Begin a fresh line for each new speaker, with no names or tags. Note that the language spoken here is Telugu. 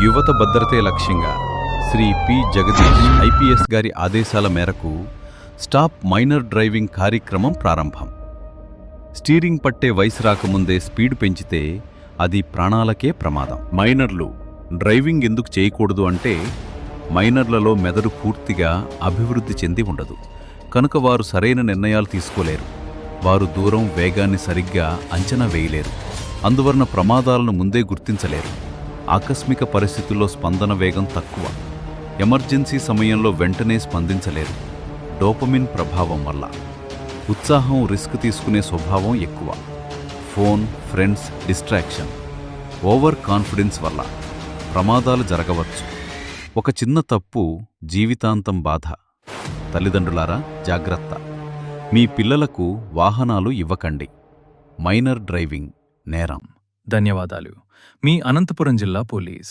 యువత భద్రతే లక్ష్యంగా శ్రీ పి జగదీష్ ఐపీఎస్ గారి ఆదేశాల మేరకు స్టాప్ మైనర్ డ్రైవింగ్ కార్యక్రమం ప్రారంభం. స్టీరింగ్ పట్టే వయసు రాకముందే స్పీడ్ పెంచితే అది ప్రాణాలకే ప్రమాదం. మైనర్లు డ్రైవింగ్ ఎందుకు చేయకూడదు అంటే, మైనర్లలో మెదడు పూర్తిగా అభివృద్ధి చెంది ఉండదు కనుక వారు సరైన నిర్ణయాలు తీసుకోలేరు. వారు దూరం, వేగాన్ని సరిగ్గా అంచనా వేయలేరు. అందువలన ప్రమాదాలను ముందే గుర్తించలేరు. ఆకస్మిక పరిస్థితుల్లో స్పందన వేగం తక్కువ. ఎమర్జెన్సీ సమయంలో వెంటనే స్పందించలేరు. డోపమిన్ ప్రభావం వల్ల ఉత్సాహం, రిస్క్ తీసుకునే స్వభావం ఎక్కువ. Phone, friends, distraction, over confidence వల్ల ప్రమాదాలు జరగవచ్చు. ఒక చిన్న తప్పు జీవితాంతం బాధ. తల్లిదండ్రులారా జాగ్రత్త. మీ పిల్లలకు వాహనాలు ఇవ్వకండి. మైనర్ డ్రైవింగ్ నేరం.
ధన్యవాదాలు. మీ అనంతపురం జిల్లా పోలీస్.